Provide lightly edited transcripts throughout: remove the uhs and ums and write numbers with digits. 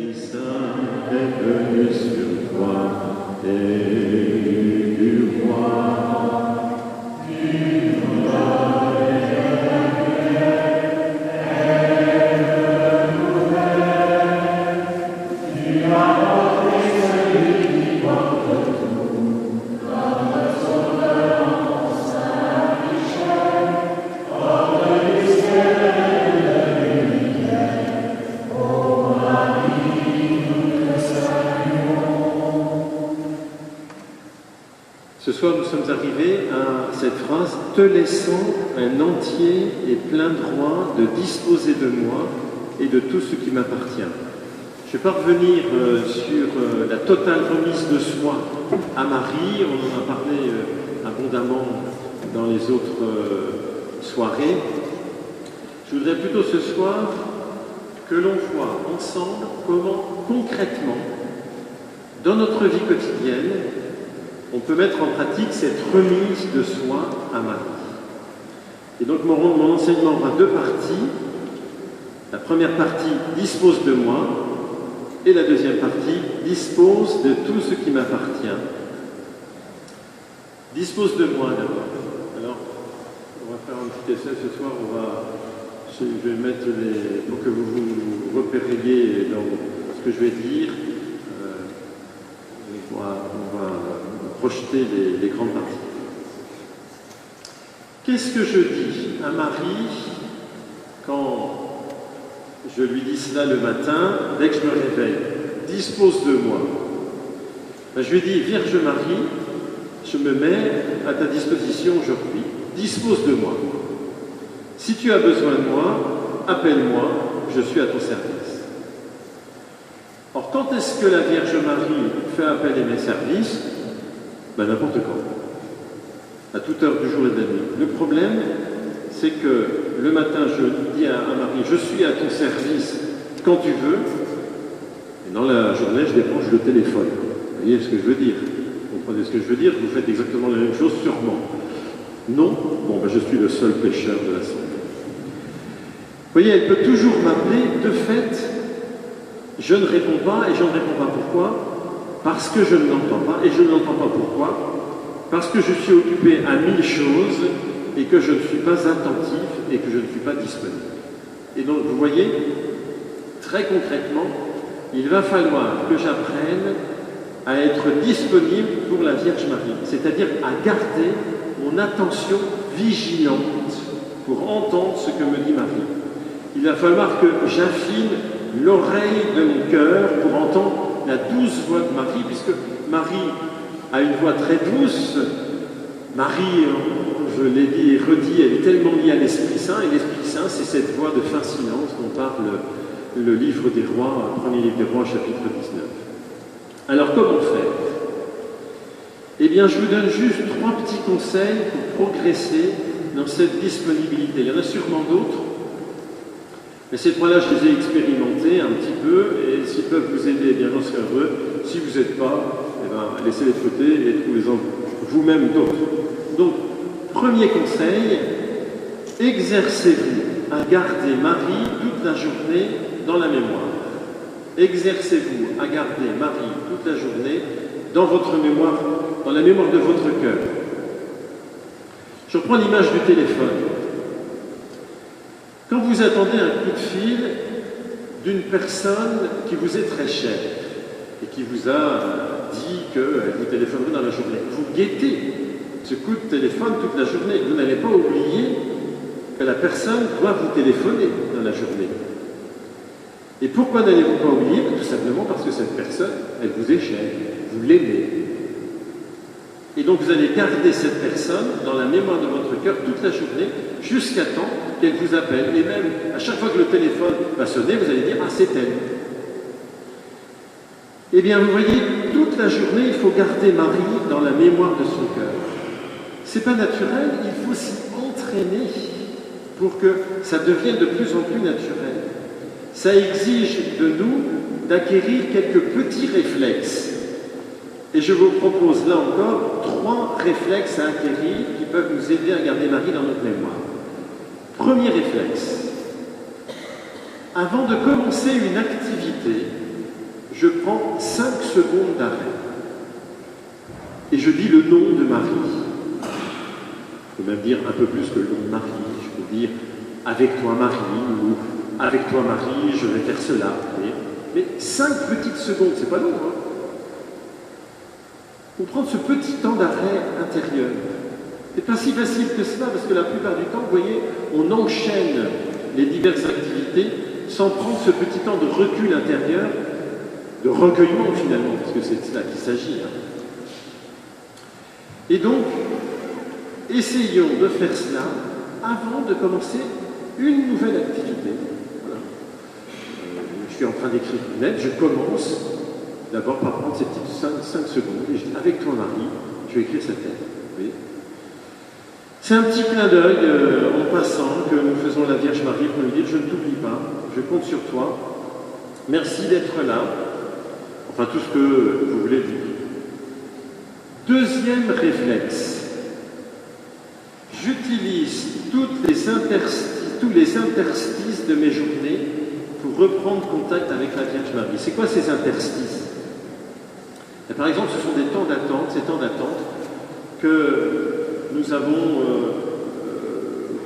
L'Esprit Saint est venu sur toi, et du roi. Ce soir, nous sommes arrivés à cette phrase « Te laissant un entier et plein droit de disposer de moi et de tout ce qui m'appartient ». Je ne vais pas revenir sur la totale remise de soi à Marie, on en a parlé abondamment dans les autres soirées. Je voudrais plutôt ce soir que l'on voit ensemble comment concrètement, dans notre vie quotidienne, on peut mettre en pratique cette remise de soi à Marie. Et donc mon enseignement aura deux parties. La première partie dispose de moi et la deuxième partie dispose de tout ce qui m'appartient. Dispose de moi d'abord. Alors, on va faire un petit essai ce soir. Je vais mettre pour que vous vous repériez dans ce que je vais dire. On va projeter les grandes parties. Qu'est-ce que je dis à Marie quand je lui dis cela le matin, dès que je me réveille? Dispose de moi. Je lui dis, Vierge Marie, je me mets à ta disposition aujourd'hui. Dispose de moi. Si tu as besoin de moi, appelle-moi, je suis à ton service. Or, quand est-ce que la Vierge Marie fait appel à mes services? N'importe quand, à toute heure du jour et de la nuit. Le problème, c'est que le matin, je dis à Marie, je suis à ton service quand tu veux, et dans la journée, je débranche le téléphone. Vous voyez ce que je veux dire? Vous comprenez ce que je veux dire? Vous faites exactement la même chose, sûrement. Non? Je suis le seul pécheur de l'assemblée. Vous voyez, elle peut toujours m'appeler, de fait, je ne réponds pas, et je ne réponds pas pourquoi? Parce que je ne l'entends pas, et je ne l'entends pas pourquoi? Parce que je suis occupé à 1000 choses, et que je ne suis pas attentif, et que je ne suis pas disponible. Et donc, vous voyez, très concrètement, il va falloir que j'apprenne à être disponible pour la Vierge Marie, c'est-à-dire à garder mon attention vigilante pour entendre ce que me dit Marie. Il va falloir que j'affine l'oreille de mon cœur pour entendre la douce voix de Marie, puisque Marie a une voix très douce. Marie, je l'ai dit et redit, elle est tellement liée à l'Esprit Saint, et l'Esprit Saint, c'est cette voix de fin silence dont parle le livre des rois, premier livre des rois, chapitre 19. Alors, comment faire? Eh bien, je vous donne juste 3 petits conseils pour progresser dans cette disponibilité. Il y en a sûrement d'autres, mais ces 3-là, je les ai expérimentés un petit peu, et s'ils peuvent vous aider, eh bien, j'en serai heureux. Si vous n'êtes pas, eh laissez-les de côté et trouvez-en vous-même d'autres. Donc, premier conseil, exercez-vous à garder Marie toute la journée dans la mémoire. Exercez-vous à garder Marie toute la journée dans votre mémoire, dans la mémoire de votre cœur. Je reprends l'image du téléphone. Quand vous attendez un coup de fil d'une personne qui vous est très chère et qui vous a dit qu'elle vous téléphonerait dans la journée, vous guettez ce coup de téléphone toute la journée. Vous n'allez pas oublier que la personne doit vous téléphoner dans la journée. Et pourquoi n'allez-vous pas oublier? Tout simplement parce que cette personne, elle vous est chère, vous l'aimez. Et donc vous allez garder cette personne dans la mémoire de votre cœur toute la journée, jusqu'à temps qu'elle vous appelle. Et même, à chaque fois que le téléphone va sonner, vous allez dire « Ah, c'est elle ». Eh bien, vous voyez, toute la journée, il faut garder Marie dans la mémoire de son cœur. C'est pas naturel, il faut s'y entraîner pour que ça devienne de plus en plus naturel. Ça exige de nous d'acquérir quelques petits réflexes. Et je vous propose là encore 3 réflexes à acquérir qui peuvent nous aider à garder Marie dans notre mémoire. Premier réflexe. Avant de commencer une activité, je prends 5 secondes d'arrêt et je dis le nom de Marie. Je peux même dire un peu plus que le nom de Marie. Je peux dire avec toi Marie ou avec toi Marie, je vais faire cela. Mais 5 petites secondes, c'est pas long. Hein. Pour prendre ce petit temps d'arrêt intérieur. C'est pas si facile que cela, parce que la plupart du temps, vous voyez, on enchaîne les diverses activités sans prendre ce petit temps de recul intérieur, de recueillement finalement, parce que c'est de cela qu'il s'agit. Hein. Et donc, essayons de faire cela avant de commencer une nouvelle activité. Voilà. Je suis en train d'écrire une lettre, je commence d'abord par prendre ces petites 5 secondes et je dis avec toi Marie, je vais écrire cette lettre. Vous voyez ? C'est un petit clin d'œil en passant que nous faisons la Vierge Marie pour lui dire je ne t'oublie pas, je compte sur toi, merci d'être là, enfin tout ce que vous voulez dire. Deuxième réflexe, j'utilise tous les interstices de mes journées pour reprendre contact avec la Vierge Marie. C'est quoi ces interstices? Et par exemple, ce sont des temps d'attente, ces temps d'attente que nous avons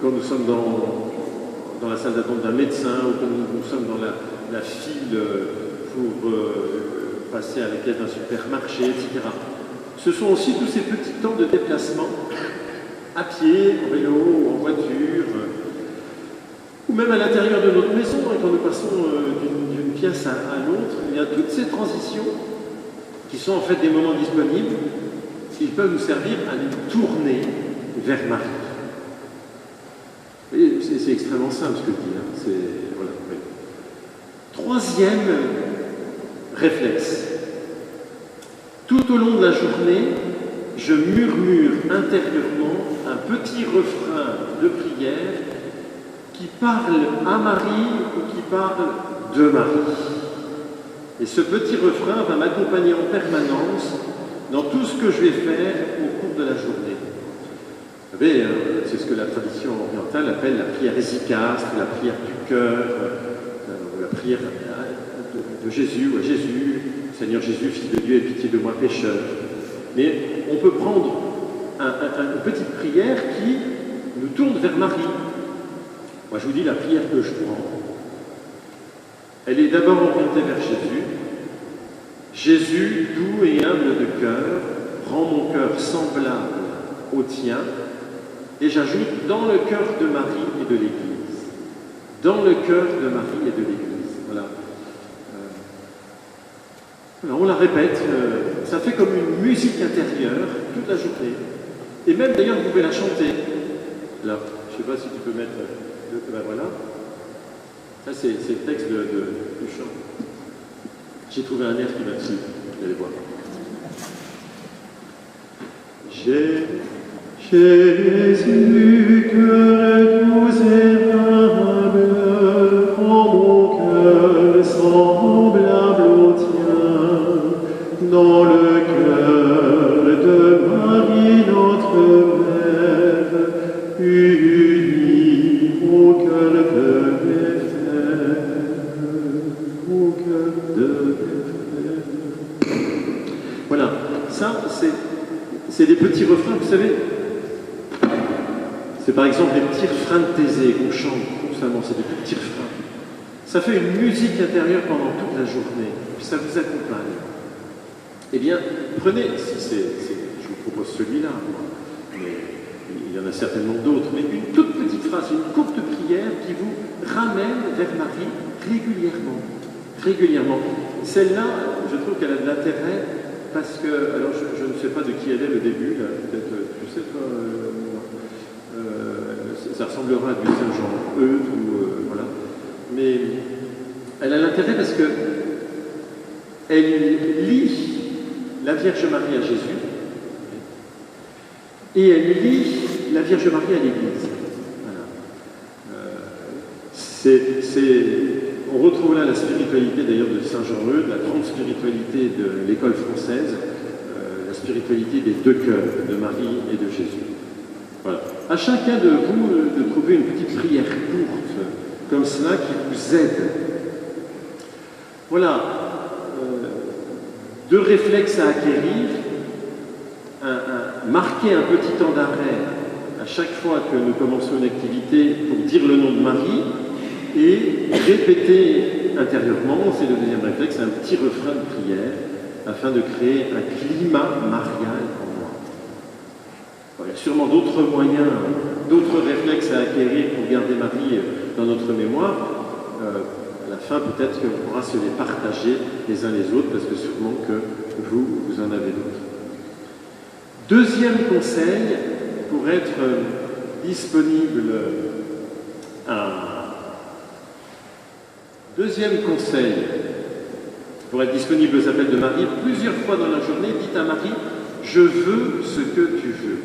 quand nous sommes dans la salle d'attente d'un médecin ou quand nous sommes dans la file pour passer à la caisse d'un supermarché, etc. Ce sont aussi tous ces petits temps de déplacement à pied, en vélo, en voiture, ou même à l'intérieur de notre maison, hein, quand nous passons d'une pièce à l'autre. Il y a toutes ces transitions qui sont en fait des moments disponibles qui peuvent nous servir à nous tourner vers Marie. Vous voyez, c'est extrêmement simple ce que je dis. Hein. Voilà, oui. Troisième réflexe. Tout au long de la journée, je murmure intérieurement un petit refrain de prière qui parle à Marie ou qui parle de Marie. Et ce petit refrain va m'accompagner en permanence dans tout ce que je vais faire au cours de la journée. Vous savez, c'est ce que la tradition orientale appelle la prière hésychaste, la prière du cœur, la prière de Jésus, ou à Jésus, Seigneur Jésus, Fils de Dieu, aie pitié de moi, pécheur. Mais on peut prendre une petite prière qui nous tourne vers Marie. Moi, je vous dis la prière que je prends. Elle est d'abord orientée vers Jésus. Jésus, doux et humble de cœur, rend mon cœur semblable au tien. Et j'ajoute dans le cœur de Marie et de l'Église. Dans le cœur de Marie et de l'Église. Voilà. On la répète, ça fait comme une musique intérieure toute la journée. Et même d'ailleurs, vous pouvez la chanter. Là, je ne sais pas si tu peux mettre. Ben voilà. Ça, c'est le texte du chant. J'ai trouvé un air qui va dessus. Vous allez voir. Jésus, cœur doux et humble, prends mon cœur semblable au tien, dans le cœur de Marie, notre Mère, unis au cœur de mes frères, au cœur de mes frères. Voilà, ça c'est des petits refrains, vous savez. C'est par exemple les petits refrains de Thésée qu'on chante constamment, c'est des petits refrains. Ça fait une musique intérieure pendant toute la journée, puis ça vous accompagne. Eh bien, prenez, je vous propose celui-là, mais il y en a certainement d'autres, mais une toute petite phrase, une courte prière qui vous ramène vers Marie régulièrement. Régulièrement. Celle-là, je trouve qu'elle a de l'intérêt parce que, alors je ne sais pas de qui elle est le début, là, peut-être, tu sais toi, ça ressemblera à du Saint-Jean-Eudes ou voilà. Mais elle a l'intérêt parce que elle lie la Vierge Marie à Jésus et elle lie la Vierge Marie à l'Église. Voilà. On retrouve là la spiritualité d'ailleurs de Saint-Jean-Eudes, la grande spiritualité de l'école française, la spiritualité des deux cœurs, de Marie et de Jésus. Voilà. À chacun de vous de trouver une petite prière courte, comme cela, qui vous aide. Voilà. deux réflexes à acquérir, marquer un petit temps d'arrêt à chaque fois que nous commençons une activité pour dire le nom de Marie et répéter intérieurement, c'est le deuxième réflexe, un petit refrain de prière afin de créer un climat marial en moi. Bon, il y a sûrement d'autres moyens, d'autres réflexes à acquérir pour garder Marie dans notre mémoire. À la fin, peut-être qu'on pourra se les partager les uns les autres, parce que sûrement que vous en avez d'autres. Deuxième conseil, pour être disponible Deuxième conseil, pour être disponible aux appels de Marie, plusieurs fois dans la journée, dites à Marie, je veux ce que tu veux.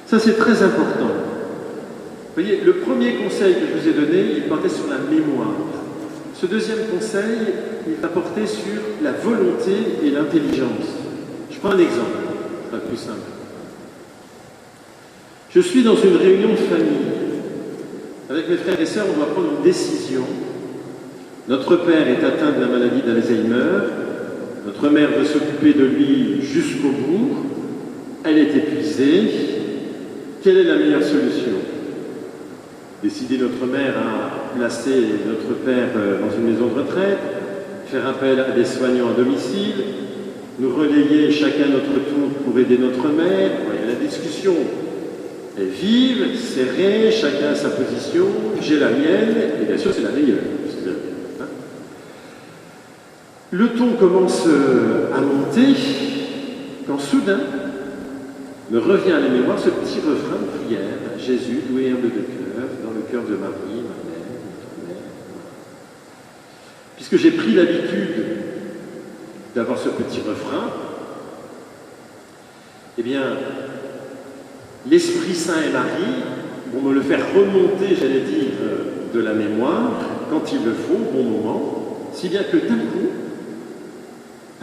Ça, c'est très important. Vous voyez, le premier conseil que je vous ai donné, il portait sur la mémoire. Ce deuxième conseil, il va porter sur la volonté et l'intelligence. Je prends un exemple, ce sera plus simple. Je suis dans une réunion de famille. Avec mes frères et sœurs, on doit prendre une décision. Notre père est atteint de la maladie d'Alzheimer. Notre mère veut s'occuper de lui jusqu'au bout. Elle est épuisée. Quelle est la meilleure solution? Décider notre mère à placer notre père dans une maison de retraite, faire appel à des soignants à domicile, nous relayer chacun notre tour pour aider notre mère. Voyez, la discussion est vive, serrée, chacun a sa position, j'ai la mienne, et bien sûr c'est la meilleure. Le ton commence à monter quand soudain me revient à la mémoire ce petit refrain de prière, Jésus, doué et humble de cœur, dans le cœur de Marie, ma mère, notre mère. Puisque j'ai pris l'habitude d'avoir ce petit refrain, eh bien, l'Esprit Saint et Marie vont me le faire remonter, j'allais dire, de la mémoire, quand il le faut, au bon moment, si bien que d'un coup,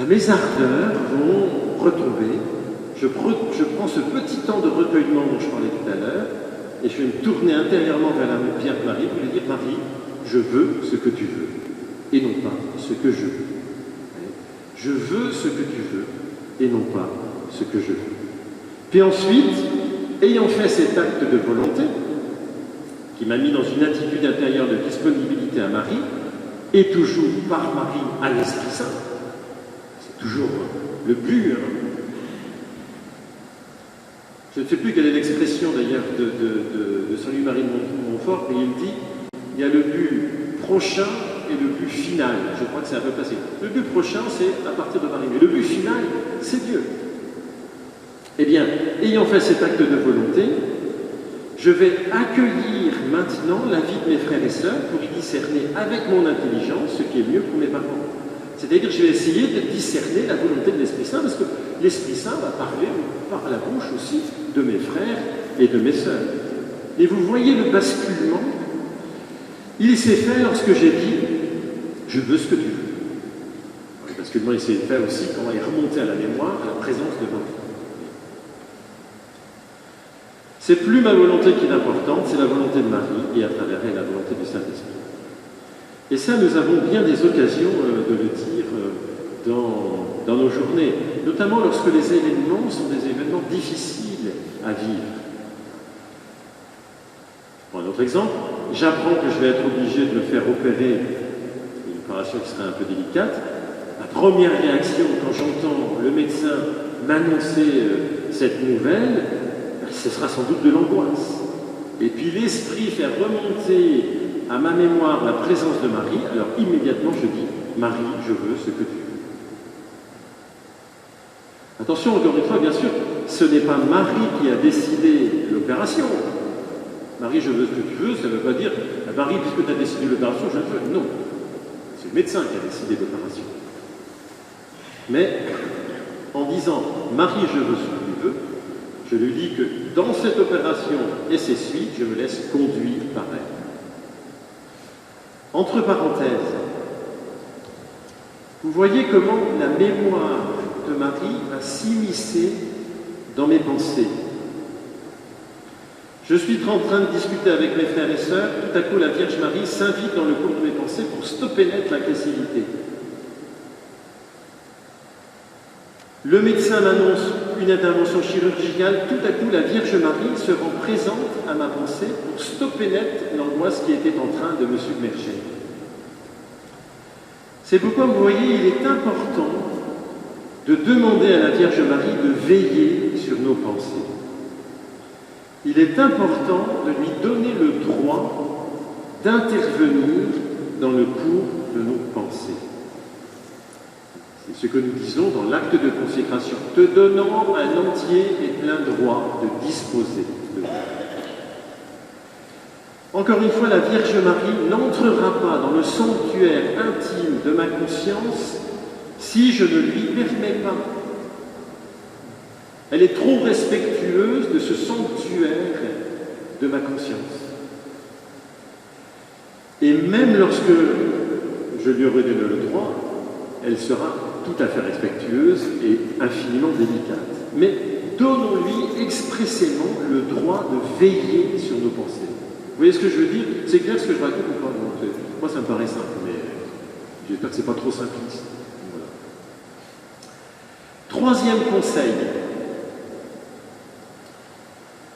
mes ardeurs vont retomber. Je prends ce petit temps de recueillement dont je parlais tout à l'heure, et je vais me tourner intérieurement vers la Vierge Marie pour lui dire, Marie, je veux ce que tu veux, et non pas ce que je veux. Je veux ce que tu veux, et non pas ce que je veux. Puis ensuite, ayant fait cet acte de volonté, qui m'a mis dans une attitude intérieure de disponibilité à Marie, et toujours par Marie à l'Esprit Saint, c'est toujours le but. Je ne sais plus quelle est l'expression d'ailleurs de Saint Louis-Marie de Montfort, mais il dit il y a le but prochain et le but final. Je crois que c'est un peu passé. Le but prochain, c'est à partir de Marie, mais le but final, c'est Dieu. Eh bien, ayant fait cet acte de volonté, je vais accueillir maintenant la vie de mes frères et sœurs pour y discerner avec mon intelligence ce qui est mieux pour mes parents. C'est-à-dire que je vais essayer de discerner la volonté de l'Esprit Saint, parce que l'Esprit Saint va parler par la bouche aussi de mes frères et de mes sœurs. Et vous voyez le basculement, il s'est fait lorsque j'ai dit « je veux ce que tu veux ». Le basculement, il s'est fait aussi quand il est remonté à la mémoire, à la présence de Marie. C'est plus ma volonté qui est importante, c'est la volonté de Marie, et à travers elle, la volonté du Saint-Esprit. Et ça, nous avons bien des occasions de le dire dans nos journées, notamment lorsque les événements sont des événements difficiles à vivre. Pour un autre exemple, j'apprends que je vais être obligé de me faire opérer, une opération qui serait un peu délicate. Ma première réaction quand j'entends le médecin m'annoncer cette nouvelle, ce sera sans doute de l'angoisse. Et puis l'esprit fait remonter à ma mémoire la présence de Marie, alors immédiatement je dis « Marie, je veux ce que tu veux ». Attention, encore une fois, bien sûr, ce n'est pas Marie qui a décidé l'opération. Marie, je veux ce que tu veux, ça ne veut pas dire « Marie, puisque tu as décidé l'opération, je le veux ». Non, c'est le médecin qui a décidé l'opération. Mais en disant « Marie, je veux ce que tu veux », je lui dis que dans cette opération et ses suites, je me laisse conduire par elle. Entre parenthèses, vous voyez comment la mémoire de Marie va s'immiscer dans mes pensées. Je suis en train de discuter avec mes frères et sœurs, tout à coup la Vierge Marie s'invite dans le cours de mes pensées pour stopper net l'agressivité. Le médecin m'annonce une intervention chirurgicale, tout à coup la Vierge Marie se rend présente à ma pensée pour stopper net l'angoisse qui était en train de me submerger. C'est pourquoi, vous voyez, il est important de demander à la Vierge Marie de veiller sur nos pensées. Il est important de lui donner le droit d'intervenir dans le cours de nos pensées. C'est ce que nous disons dans l'acte de consécration, te donnant un entier et plein droit de disposer de nous. Encore une fois, la Vierge Marie n'entrera pas dans le sanctuaire intime de ma conscience si je ne lui permets pas. Elle est trop respectueuse de ce sanctuaire de ma conscience. Et même lorsque je lui aurai donné le droit, elle sera tout à fait respectueuse et infiniment délicate. Mais donnons-lui expressément le droit de veiller sur nos pensées. Vous voyez ce que je veux dire? C'est clair ce que je raconte ou pas? Moi, ça me paraît simple, mais j'espère que ce n'est pas trop simpliste. Voilà. Troisième conseil.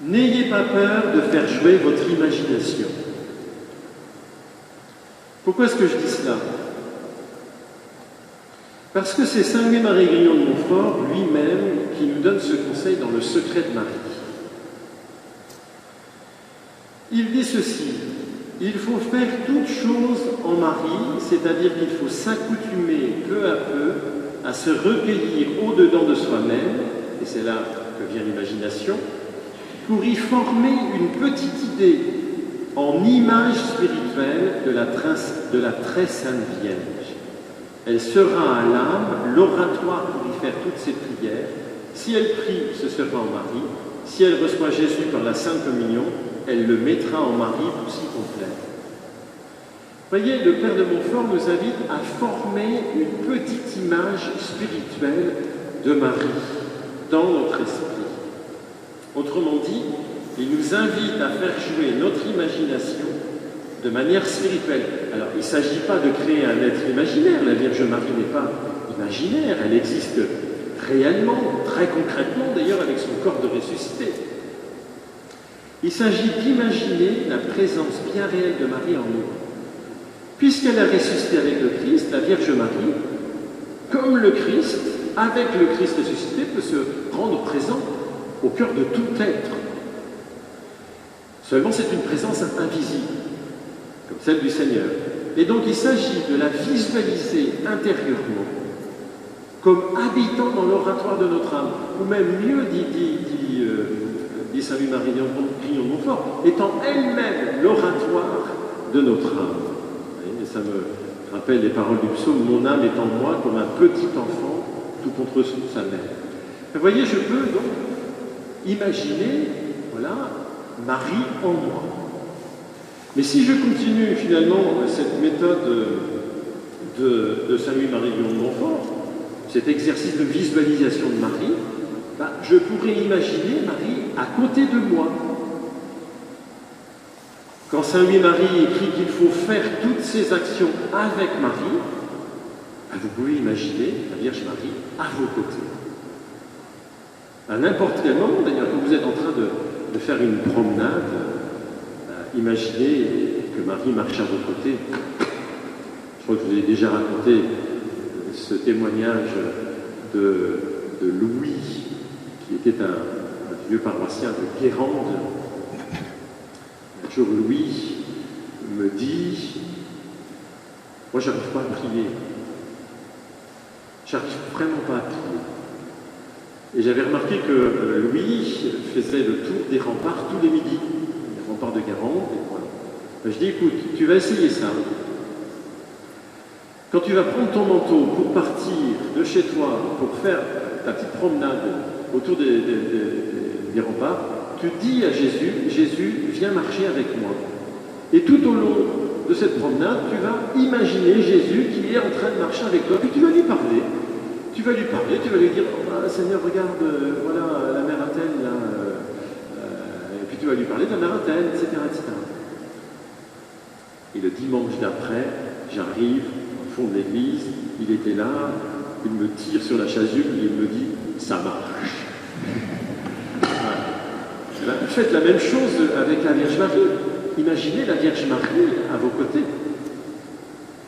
N'ayez pas peur de faire jouer votre imagination. Pourquoi est-ce que je dis cela? Parce que c'est Saint Louis-Marie Grignon de Montfort lui-même qui nous donne ce conseil dans le Secret de Marie. Il dit ceci: il faut faire toute chose en Marie, c'est-à-dire qu'il faut s'accoutumer peu à peu à se recueillir au-dedans de soi-même, et c'est là que vient l'imagination, pour y former une petite idée en image spirituelle de la très sainte Vierge. Elle sera à l'âme l'oratoire pour y faire toutes ses prières. Si elle prie, ce sera en Marie. Si elle reçoit Jésus par la Sainte Communion, elle le mettra en Marie pour s'y complaire. Voyez, le Père de Montfort nous invite à former une petite image spirituelle de Marie dans notre esprit. Autrement dit, il nous invite à faire jouer notre imagination de manière spirituelle. Alors, il ne s'agit pas de créer un être imaginaire. La Vierge Marie n'est pas imaginaire. Elle existe réellement, très concrètement, d'ailleurs, avec son corps de ressuscité. Il s'agit d'imaginer la présence bien réelle de Marie en nous. Puisqu'elle a ressuscité avec le Christ, la Vierge Marie, comme le Christ, avec le Christ ressuscité, peut se rendre présent au cœur de tout être. Seulement, c'est une présence invisible, comme celle du Seigneur. Et donc, il s'agit de la visualiser intérieurement, comme habitant dans l'oratoire de notre âme, ou même mieux, dit Saint Louis-Marie Grignon de Montfort, étant elle-même l'oratoire de notre âme. Et ça me rappelle les paroles du psaume: mon âme est en moi comme un petit enfant, tout contre sa mère. Vous voyez, je peux donc imaginer, voilà, Marie en moi. Mais si je continue finalement cette méthode de Saint Louis-Marie Grignon de Montfort, cet exercice de visualisation de Marie, je pourrais imaginer Marie à côté de moi. Quand Saint Louis-Marie écrit qu'il faut faire toutes ces actions avec Marie, vous pouvez imaginer la Vierge Marie à vos côtés. À n'importe quel moment, d'ailleurs, quand vous êtes en train de faire une promenade, imaginez que Marie marche à vos côtés. Je crois que je vous ai déjà raconté ce témoignage de Louis, qui était un vieux paroissien de Guérande. Un jour, Louis me dit: moi, j'arrive pas à prier. J'arrive vraiment pas à prier. Et j'avais remarqué que Louis faisait le tour des remparts tous les midis, les remparts de Guérande. Et voilà. Je dis: écoute, tu vas essayer ça. Quand tu vas prendre ton manteau pour partir de chez toi, pour faire ta petite promenade autour des remparts, tu dis à Jésus: Jésus, viens marcher avec moi. Et tout au long de cette promenade, tu vas imaginer Jésus qui est en train de marcher avec toi, puis tu vas lui parler. Tu vas lui parler, tu vas lui dire: oh, Seigneur, regarde, voilà la mère Athènes, là. Et puis tu vas lui parler de la mère Athènes, etc., etc. Et le dimanche d'après, j'arrive au fond de l'église, il était là, il me tire sur la chasuble et il me dit « ça marche ». Eh bien, faites la même chose avec la Vierge Marie. Imaginez la Vierge Marie à vos côtés.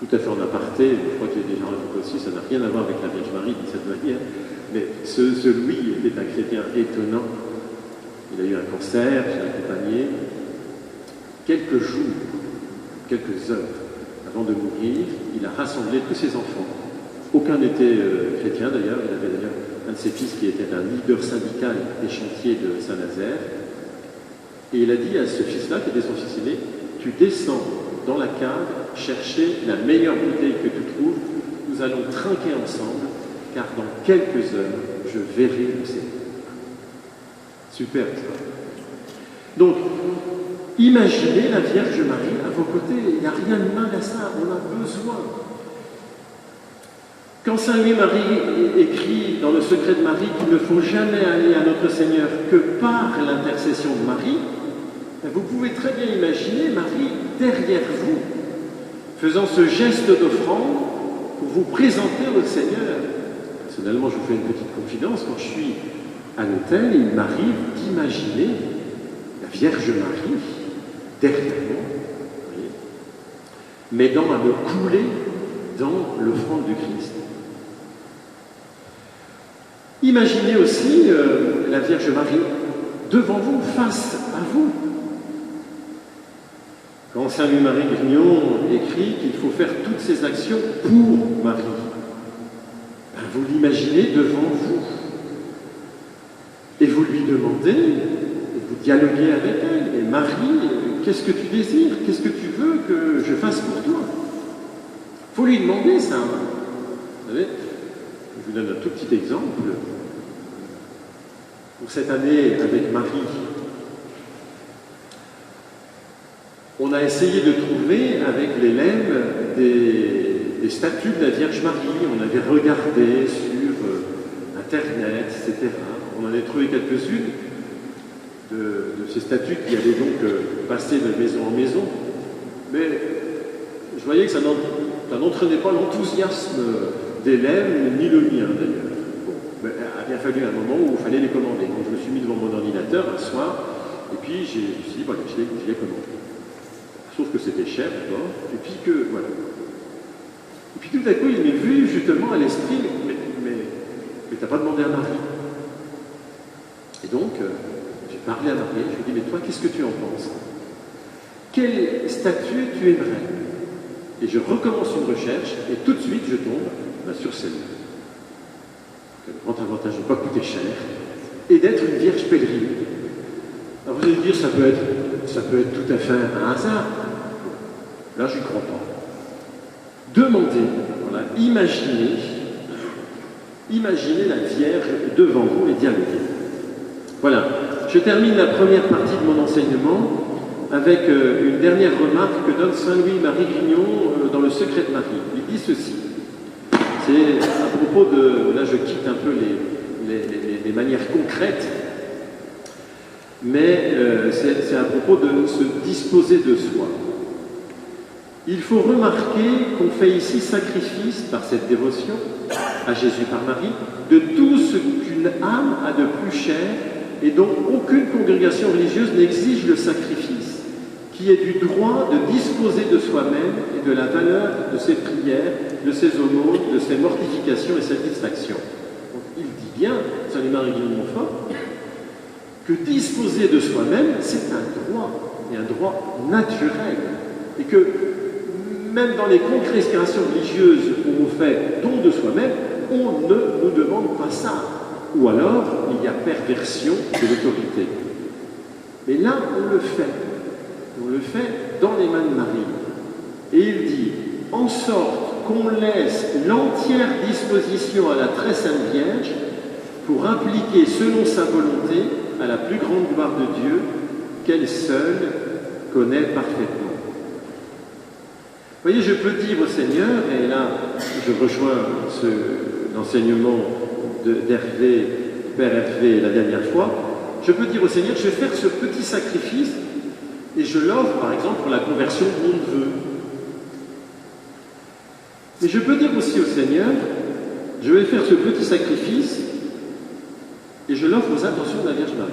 Tout à fait en aparté, je crois qu'il y a des gens aussi, ça n'a rien à voir avec la Vierge Marie de cette manière. Mais ce Louis était un chrétien étonnant. Il a eu un cancer, je l'ai accompagné. Quelques jours, quelques heures avant de mourir, il a rassemblé tous ses enfants. Aucun n'était chrétien d'ailleurs. Il avait d'ailleurs un de ses fils qui était un leader syndical des chantiers de Saint-Nazaire. Et il a dit à ce fils-là, qui était son fils aîné, tu descends dans la cave, chercher la meilleure bouteille que tu trouves, nous allons trinquer ensemble, car dans quelques heures, je verrai le Seigneur. Super, ça. Donc, imaginez la Vierge Marie à vos côtés, il n'y a rien de mal à ça, on a besoin. Quand Saint Louis-Marie écrit dans le secret de Marie qu'il ne faut jamais aller à notre Seigneur que par l'intercession de Marie, vous pouvez très bien imaginer Marie derrière vous, faisant ce geste d'offrande pour vous présenter au Seigneur. Personnellement, je vous fais une petite confidence, quand je suis à l'autel, il m'arrive d'imaginer la Vierge Marie derrière moi, voyez, m'aidant à me couler dans l'offrande du Christ. Imaginez aussi la Vierge Marie devant vous, face à vous. Quand Saint Louis-Marie Grignon écrit qu'il faut faire toutes ces actions pour Marie, ben vous l'imaginez devant vous. Et vous lui demandez, et vous dialoguez avec elle, et Marie, qu'est-ce que tu désires? Qu'est-ce que tu veux que je fasse pour toi? Il faut lui demander ça. Vous savez, je vous donne un tout petit exemple. Pour cette année, avec Marie, on a essayé de trouver avec l'élève des statues de la Vierge Marie. On avait regardé sur Internet, etc. On en a trouvé quelques-unes de ces statues qui allaient donc passer de maison en maison. Mais je voyais que ça n'entraînait pas l'enthousiasme d'élèves, ni le mien d'ailleurs. Bon, mais il a bien fallu un moment où il fallait les commander. Donc je me suis mis devant mon ordinateur un soir, et puis je me suis dit, voilà, je les commande. Sauf que c'était cher d'abord, et puis que, voilà. Et puis tout à coup, il m'est vu justement à l'esprit, mais t'as pas demandé à Marie. Et donc, j'ai parlé à Marie, je lui ai dit, mais toi, qu'est-ce que tu en penses? Quelle statue tu aimerais? Et je recommence une recherche, et tout de suite, je tombe sur celle-là. Le grand avantage de ne pas coûter cher, et d'être une vierge pèlerine. Alors vous allez me dire, ça peut être tout à fait un hasard. Là, je n'y crois pas. Demandez, voilà, imaginez la Vierge devant vous et dialoguez. Voilà, je termine la première partie de mon enseignement avec une dernière remarque que donne Saint Louis-Marie Grignon dans le secret de Marie. Il dit ceci. C'est à propos de... Là, je quitte un peu les manières concrètes, mais c'est à propos de se disposer de soi. Il faut remarquer qu'on fait ici sacrifice par cette dévotion à Jésus par Marie de tout ce qu'une âme a de plus cher et dont aucune congrégation religieuse n'exige le sacrifice, qui est du droit de disposer de soi-même et de la valeur de ses prières, de ses aumônes, de ses mortifications et satisfactions. Donc, il dit bien, Saint Louis-Marie Grignon de Montfort, que disposer de soi-même, c'est un droit, et un droit naturel, et que même dans les congrégations religieuses où on fait don de soi-même, on ne nous demande pas ça. Ou alors, il y a perversion de l'autorité. Mais là, on le fait. On le fait dans les mains de Marie. Et il dit, en sorte qu'on laisse l'entière disposition à la très sainte Vierge pour impliquer selon sa volonté à la plus grande gloire de Dieu qu'elle seule connaît parfaitement. Vous voyez, je peux dire au Seigneur, et là je rejoins l'enseignement d'Hervé, Père Hervé la dernière fois, je peux dire au Seigneur, je vais faire ce petit sacrifice et je l'offre par exemple pour la conversion de mon neveu. Mais je peux dire aussi au Seigneur, je vais faire ce petit sacrifice et je l'offre aux intentions de la Vierge Marie.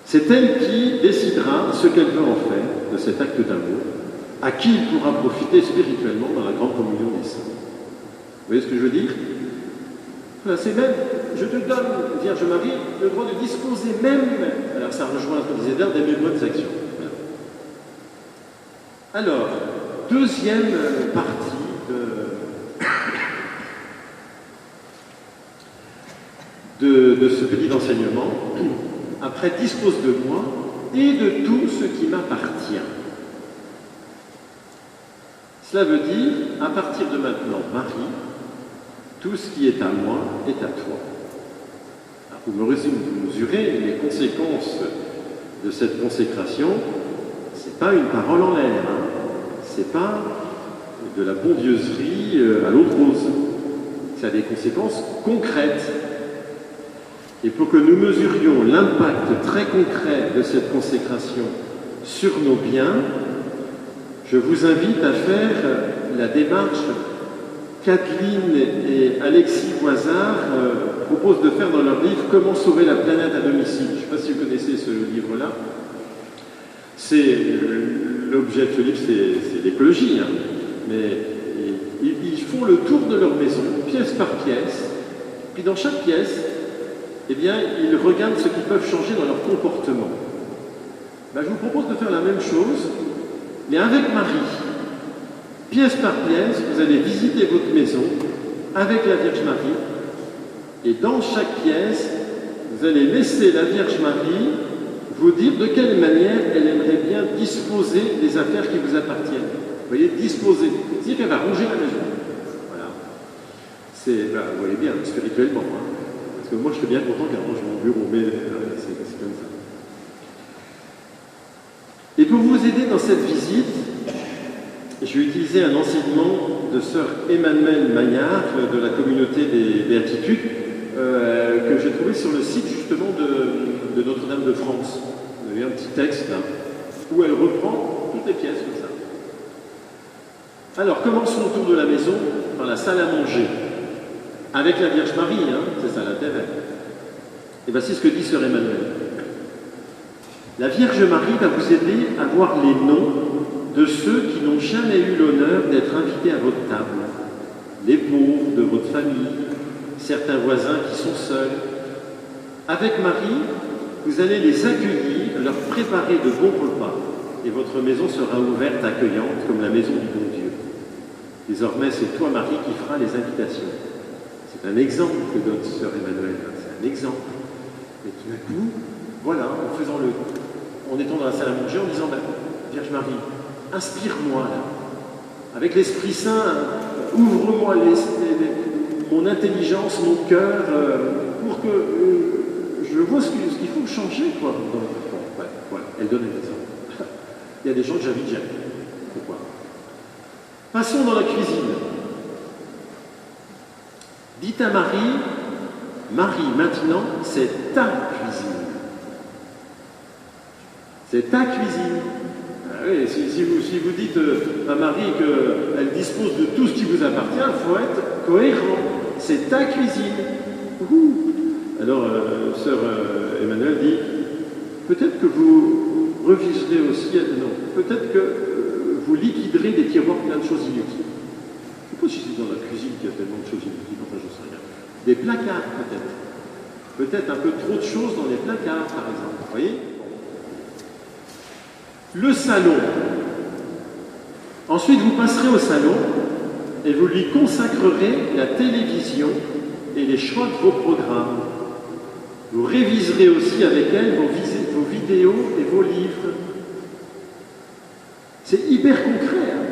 C'est elle qui décidera ce qu'elle veut en faire de cet acte d'amour, à qui il pourra profiter spirituellement dans la grande communion des saints. Vous voyez ce que je veux dire? Voilà, c'est même, je te donne, Vierge Marie, le droit de disposer même, alors ça rejoint ce qu'on disait d'heure, des mes bonnes actions. Voilà. Alors, deuxième partie de ce petit enseignement, après dispose de moi et de tout ce qui m'appartient. Cela veut dire, à partir de maintenant, Marie, tout ce qui est à moi est à toi. Alors, vous mesurez les conséquences de cette consécration, ce n'est pas une parole en l'air, hein. C'est pas de la bondieuserie à l'eau de rose. Ça a des conséquences concrètes. Et pour que nous mesurions l'impact très concret de cette consécration sur nos biens, je vous invite à faire la démarche qu'Adeline et Alexis Voisard proposent de faire dans leur livre « Comment sauver la planète à domicile ». Je ne sais pas si vous connaissez ce livre-là. L'objet de ce livre, c'est l'écologie, hein. Mais ils font le tour de leur maison, pièce par pièce, puis dans chaque pièce, eh bien, ils regardent ce qu'ils peuvent changer dans leur comportement. Ben, je vous propose de faire la même chose, mais avec Marie. Pièce par pièce, vous allez visiter votre maison avec la Vierge Marie, et dans chaque pièce, vous allez laisser la Vierge Marie vous dire de quelle manière elle aimerait bien disposer des affaires qui vous appartiennent. Vous voyez, disposer. C'est-à-dire qu'elle va ranger la maison. Voilà. C'est, ben, vous voyez bien, spirituellement, hein. Parce que moi, je serais bien content qu'elle range mon bureau, mais c'est comme ça. Et pour vous aider dans cette visite, je vais utiliser un enseignement de sœur Emmanuelle Maillard de la communauté des Béatitudes que j'ai trouvé sur le site justement de Notre-Dame de France. Vous avez un petit texte là, où elle reprend toutes les pièces comme ça. Alors, commençons autour de la maison par la salle à manger. Avec la Vierge Marie, hein, c'est ça l'intérêt. Et bien c'est ce que dit sœur Emmanuelle. La Vierge Marie va vous aider à voir les noms de ceux qui n'ont jamais eu l'honneur d'être invités à votre table. Les pauvres de votre famille, certains voisins qui sont seuls. Avec Marie, vous allez les accueillir, leur préparer de bons repas, et votre maison sera ouverte, accueillante, comme la maison du bon Dieu. Désormais, c'est toi, Marie, qui feras les invitations. C'est un exemple que donne sœur Emmanuelle, c'est un exemple. Et tout d'un coup, voilà, en étant dans la salle à manger, en disant, Vierge Marie, inspire-moi là, avec l'Esprit Saint, ouvre-moi mon intelligence, mon cœur, pour que je vois ce qu'il faut changer, quoi. Voilà, elle donne un exemple. Il y a des gens que j'invite jamais. Pourquoi? Passons dans la cuisine. Dites à Marie, Marie, maintenant, c'est ta cuisine. C'est ta cuisine. Ah oui, si vous dites à Marie qu'elle dispose de tout ce qui vous appartient, il faut être cohérent. C'est ta cuisine. Alors, sœur Emmanuelle dit, peut-être que vous reviserez aussi, non, peut-être que vous liquiderez des tiroirs plein de choses inutiles. Je ne sais pas si c'est dans la cuisine qu'il y a tellement de choses inutiles, enfin je ne sais rien. Des placards peut-être. Peut-être un peu trop de choses dans les placards, par exemple. Vous voyez? Le salon. Ensuite, vous passerez au salon et vous lui consacrerez la télévision et les choix de vos programmes. Vous réviserez aussi avec elle vos vidéos et vos livres. C'est hyper concret, hein.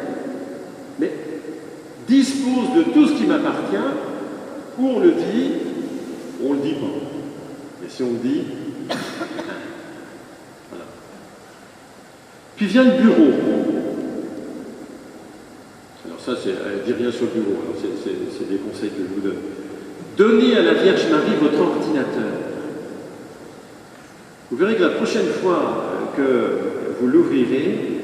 Mais dispose de tout ce qui m'appartient, ou on le dit, ou on ne le dit pas. Mais si on le dit, voilà. Puis vient le bureau. Alors ça, elle dit rien sur le bureau, alors c'est des conseils que je vous donne. Donnez à la Vierge Marie votre ordinateur. Vous verrez que la prochaine fois que vous l'ouvrirez,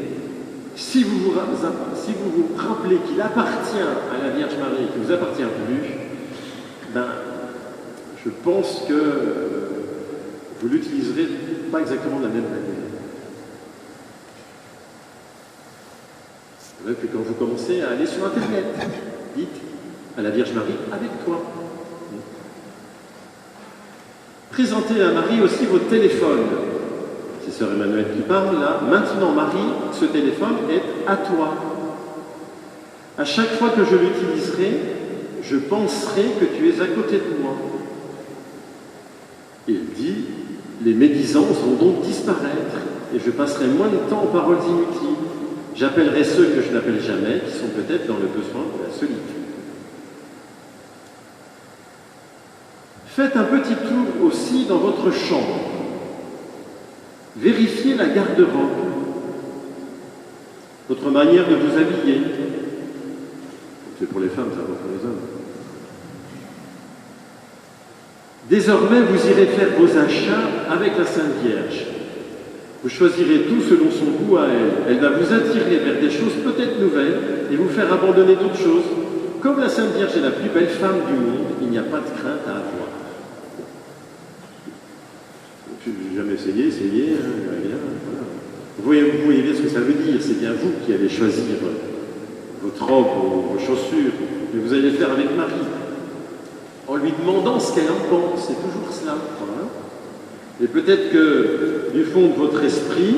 si vous vous rappelez qu'il appartient à la Vierge Marie, qu'il ne vous appartient plus, ben, je pense que vous l'utiliserez pas exactement de la même manière. Que quand vous commencez à aller sur Internet, dites à la Vierge Marie avec toi. Présentez à Marie aussi votre téléphone. C'est Sœur Emmanuelle qui parle là. Maintenant, Marie, ce téléphone est à toi. À chaque fois que je l'utiliserai, je penserai que tu es à côté de moi. Il dit, les médisances vont donc disparaître et je passerai moins de temps aux paroles inutiles. J'appellerai ceux que je n'appelle jamais, qui sont peut-être dans le besoin de la solitude. Faites un petit tour aussi dans votre chambre. Vérifiez la garde-robe, votre manière de vous habiller. C'est pour les femmes, ça va pour les hommes. Désormais, vous irez faire vos achats avec la Sainte Vierge. Vous choisirez tout selon son goût à elle. Elle va vous attirer vers des choses peut-être nouvelles et vous faire abandonner d'autres choses. Comme la Sainte Vierge est la plus belle femme du monde, il n'y a pas de crainte à avoir. Je n'ai jamais essayé, rien. Voilà. Vous voyez bien ce que ça veut dire. C'est bien vous qui allez choisir votre robe ou vos chaussures. Mais vous allez le faire avec Marie. En lui demandant ce qu'elle en pense. C'est toujours cela. Voilà. Et peut-être que, du fond de votre esprit,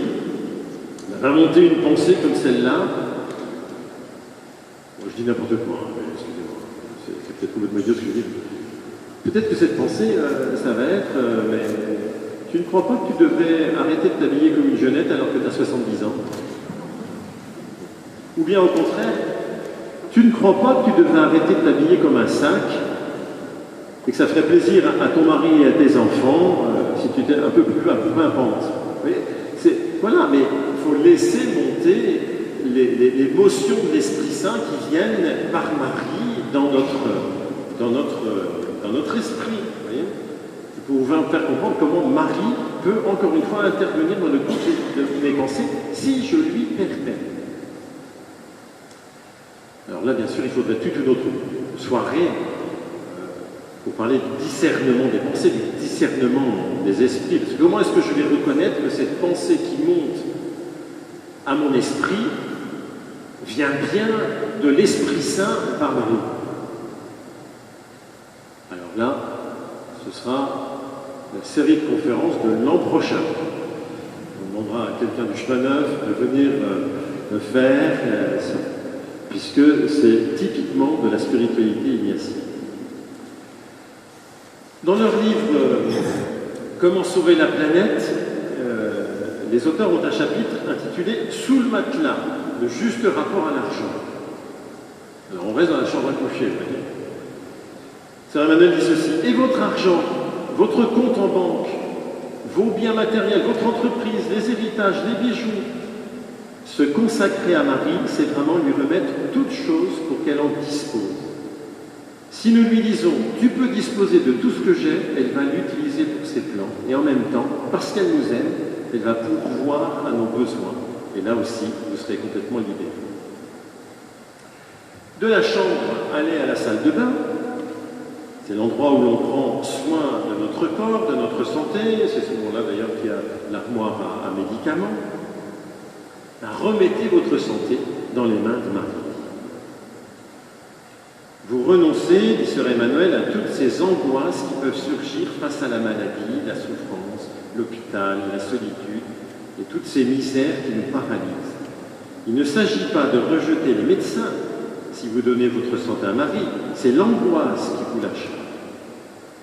va monter une pensée comme celle-là. Bon, je dis n'importe quoi, mais excusez-moi, c'est peut-être complètement idiot ce que je dis. Peut-être que cette pensée, ça va être, mais tu ne crois pas que tu devrais arrêter de t'habiller comme une jeunette alors que tu as 70 ans? Ou bien au contraire, tu ne crois pas que tu devrais arrêter de t'habiller comme un sac et que ça ferait plaisir à ton mari et à tes enfants si tu étais un peu plus pimpante. Voilà, mais il faut laisser monter les motions de l'Esprit Saint qui viennent par Marie dans notre esprit. Voyez, pour vous faire comprendre comment Marie peut encore une fois intervenir dans le cours de mes pensées si je lui permets. Alors là, bien sûr, il faudrait toute une autre soirée pour parler du discernement des pensées, du discernement des esprits. Parce que comment est-ce que je vais reconnaître que cette pensée qui monte à mon esprit vient bien de l'Esprit Saint par Marie? Alors là, ce sera la série de conférences de l'an prochain. On demandera à quelqu'un du chemin neuf de venir le faire, puisque c'est typiquement de la spiritualité ignacienne. Dans leur livre « Comment sauver la planète », les auteurs ont un chapitre intitulé « Sous le matelas, le juste rapport à l'argent ». Alors on reste dans la chambre à coucher, vous voyez. Sœur Emmanuelle dit ceci: « Et votre argent, votre compte en banque, vos biens matériels, votre entreprise, les héritages, les bijoux, se consacrer à Marie, c'est vraiment lui remettre toutes choses pour qu'elle en dispose. Si nous lui disons « tu peux disposer de tout ce que j'ai », elle va l'utiliser pour ses plans. Et en même temps, parce qu'elle nous aime, elle va pourvoir à nos besoins. Et là aussi, vous serez complètement libérés. De la chambre, allez à la salle de bain. C'est l'endroit où l'on prend soin de notre corps, de notre santé. C'est ce moment-là d'ailleurs qu'il y a l'armoire à médicaments. Remettez votre santé dans les mains de Marie. Vous renoncez, dit Sœur Emmanuelle, à toutes ces angoisses qui peuvent surgir face à la maladie, la souffrance, l'hôpital, la solitude et toutes ces misères qui nous paralysent. Il ne s'agit pas de rejeter les médecins si vous donnez votre santé à Marie, c'est l'angoisse qui vous lâche.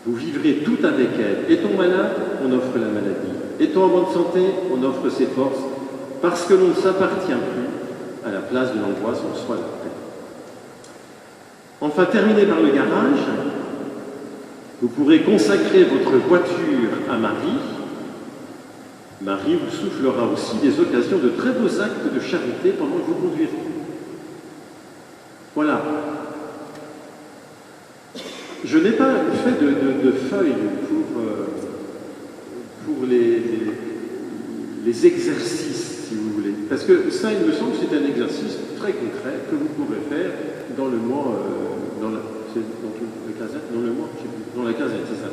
Vous vivrez tout avec elle. Étant malade, on offre la maladie. Étant en bonne santé, on offre ses forces, parce que l'on ne s'appartient plus. À la place de l'angoisse, on reçoit la paix. Enfin, terminé par le garage, vous pourrez consacrer votre voiture à Marie. Marie vous soufflera aussi des occasions de très beaux actes de charité pendant que vous conduirez. Voilà. Je n'ai pas fait de feuilles pour les exercices, si vous voulez. Parce que ça, il me semble que c'est un exercice très concret que vous pourrez faire dans le mois, c'est dans la quinzaine, dans le mois, je sais plus, dans la quinzaine, c'est ça.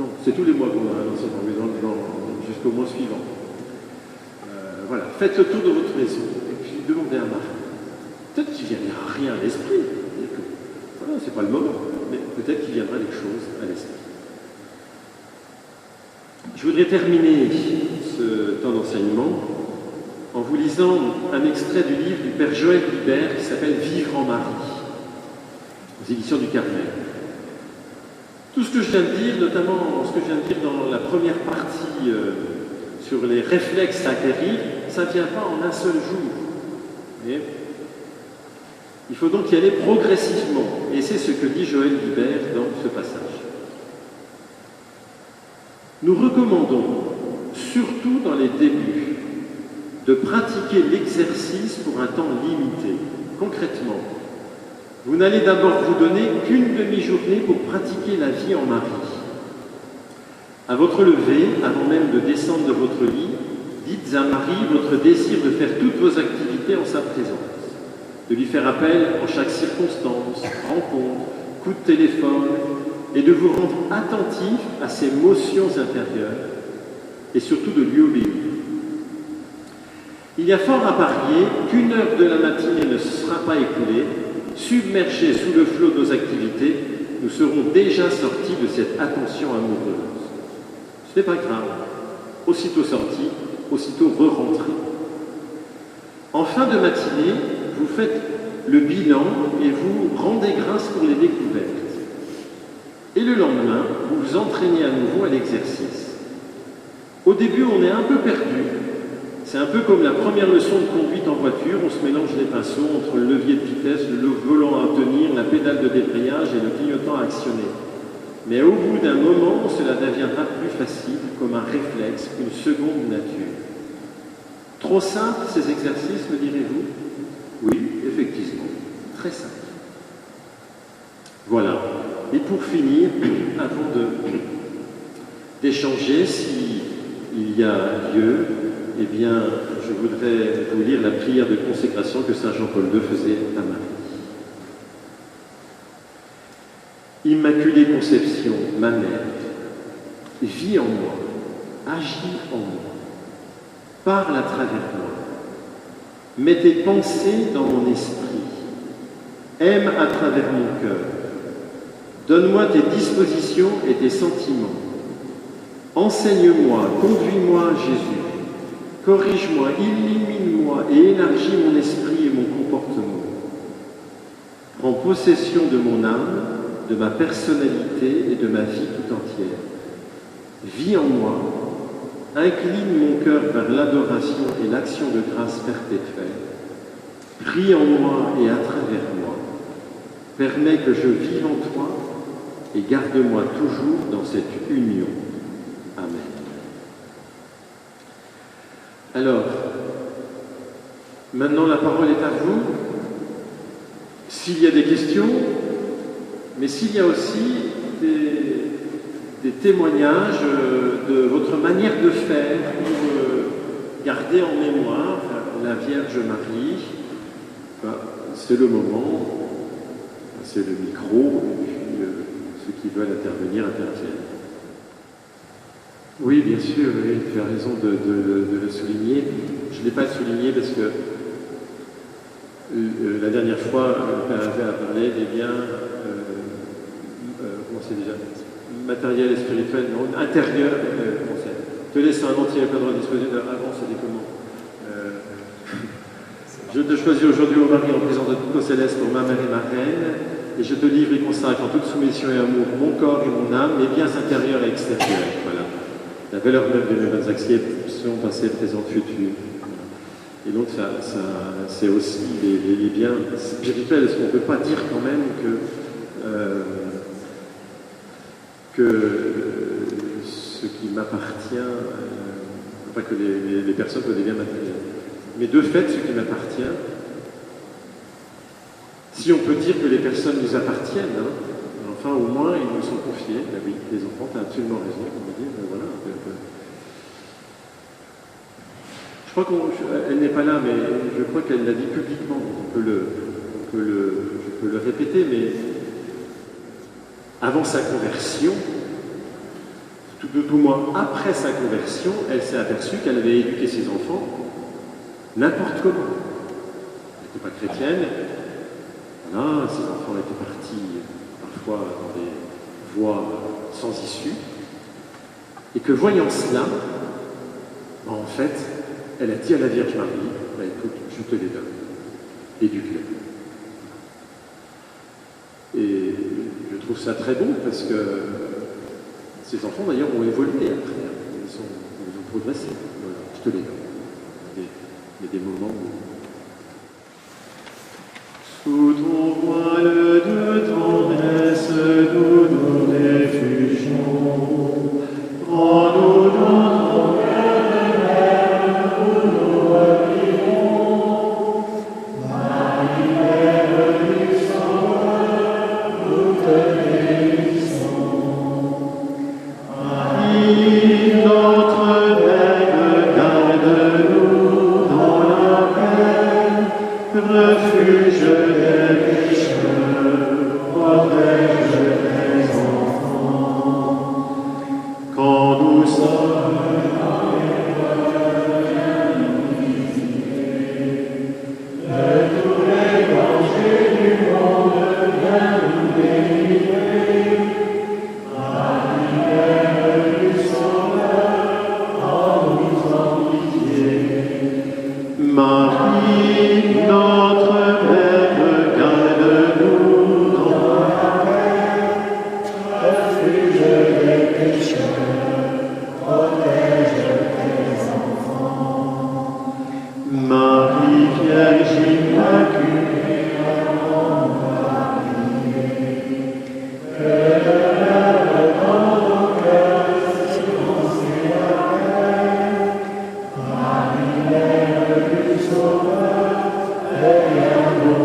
Non, c'est tous les mois qu'on a un enseignement, mais jusqu'au mois suivant. Voilà, faites le tour de votre maison et puis demandez à Marie. Peut-être qu'il ne viendra rien à l'esprit. Voilà, c'est pas le moment, mais peut-être qu'il viendra des choses à l'esprit. Je voudrais terminer ce temps d'enseignement en vous lisant un extrait du livre du Père Joël Guibert qui s'appelle « Vivre en Marie », aux éditions du Carmel. Tout ce que je viens de dire, notamment ce que je viens de dire dans la première partie sur les réflexes à acquérir, ça ne vient pas en un seul jour. Et il faut donc y aller progressivement, et c'est ce que dit Joël Guibert dans ce passage. Nous recommandons, surtout dans les débuts, de pratiquer l'exercice pour un temps limité. Concrètement, vous n'allez d'abord vous donner qu'une demi-journée pour pratiquer la vie en Marie. À votre lever, avant même de descendre de votre lit, dites à Marie votre désir de faire toutes vos activités en sa présence, de lui faire appel en chaque circonstance, rencontre, coup de téléphone, et de vous rendre attentif à ses motions intérieures, et surtout de lui obéir. Il y a fort à parier qu'une heure de la matinée ne se sera pas écoulée. Submergés sous le flot de nos activités, nous serons déjà sortis de cette attention amoureuse. Ce n'est pas grave. Aussitôt sortis, aussitôt re-rentrés. En fin de matinée, vous faites le bilan et vous rendez grâce pour les découvertes. Et le lendemain, vous vous entraînez à nouveau à l'exercice. Au début, on est un peu perdu. C'est un peu comme la première leçon de conduite en voiture, on se mélange les pinceaux entre le levier de vitesse, le volant à tenir, la pédale de débrayage et le clignotant à actionner. Mais au bout d'un moment, cela deviendra plus facile, comme un réflexe, une seconde nature. Trop simple ces exercices, me direz-vous? Oui, effectivement, très simple. Voilà. Et pour finir, avant d'échanger, s'il y a lieu, eh bien, je voudrais vous lire la prière de consécration que saint Jean-Paul II faisait à Marie. Immaculée Conception, ma mère, vis en moi, agis en moi, parle à travers moi, mets tes pensées dans mon esprit, aime à travers mon cœur, donne-moi tes dispositions et tes sentiments, enseigne-moi, conduis-moi, Jésus, corrige-moi, illumine-moi et élargis mon esprit et mon comportement. Prends possession de mon âme, de ma personnalité et de ma vie tout entière. Vis en moi, incline mon cœur vers l'adoration et l'action de grâce perpétuelle. Prie en moi et à travers moi. Permets que je vive en toi et garde-moi toujours dans cette union. Amen. Alors, maintenant la parole est à vous. S'il y a des questions, mais s'il y a aussi des témoignages de votre manière de faire pour garder en mémoire la Vierge Marie, c'est le moment, c'est le micro, et puis ceux qui veulent intervenir interviennent. Oui, bien sûr, oui, tu as raison de le souligner. Je ne l'ai pas souligné parce que la dernière fois, le Père avait parlé des biens, comment c'est déjà, matériel et spirituel, non, intérieur, comment c'est, te laissant un entier pas droit à disposer avant, c'était comment Je te choisis aujourd'hui, ô Marie, en présence de tout au céleste pour ma mère et ma reine, et je te livre et consacre en toute soumission et amour mon corps et mon âme, mes biens intérieurs et extérieurs. Voilà. La valeur même de mes bonnes actions passées, présentes, futures. Et donc, c'est aussi les biens spirituels. Est-ce qu'on ne peut pas dire quand même que ce qui m'appartient, pas que les personnes ont des biens matériels, mais de fait, ce qui m'appartient, si on peut dire que les personnes nous appartiennent, hein, enfin, au moins, ils nous sont confiés. Ben oui, les enfants, tu as absolument raison, on va dire, voilà. Je crois qu'elle n'est pas là, mais je crois qu'elle l'a dit publiquement. Je peux le répéter, mais avant sa conversion, tout moins après sa conversion, elle s'est aperçue qu'elle avait éduqué ses enfants n'importe comment. Elle n'était pas chrétienne, voilà, ses enfants étaient partis parfois dans des voies sans issue, et que voyant cela, en fait, elle a dit à la Vierge Marie, bah, écoute, je te les donne, éduque-les. Et je trouve ça très bon parce que ces enfants d'ailleurs ont évolué après, ils ont progressé. Voilà, je te les donne. Il y a des moments où... Sous ton voile de tendresse, nous nous réfugions. Prends-nous dans ton cœur de mère, où nous habillons. Marie, Mère du Sauveur, nous te bénissons. Marie, notre Mère, garde-nous dans la paix, refuge des pécheurs, protège tes enfants. Quand nous sommes dans les voies de tous les dangers du monde, viens nous délivrer. Marie, Mère du Sauveur, prends-nous en pitié. Marie, notre Mère, garde-nous dans la paix, refuge des pécheurs, protège tes enfants. Marie, Vierge Immaculée, apprends-nous à prier. Que le Verbe dans nos cœurs silence la paix. Marie, Mère du Sauveur, veille à nous.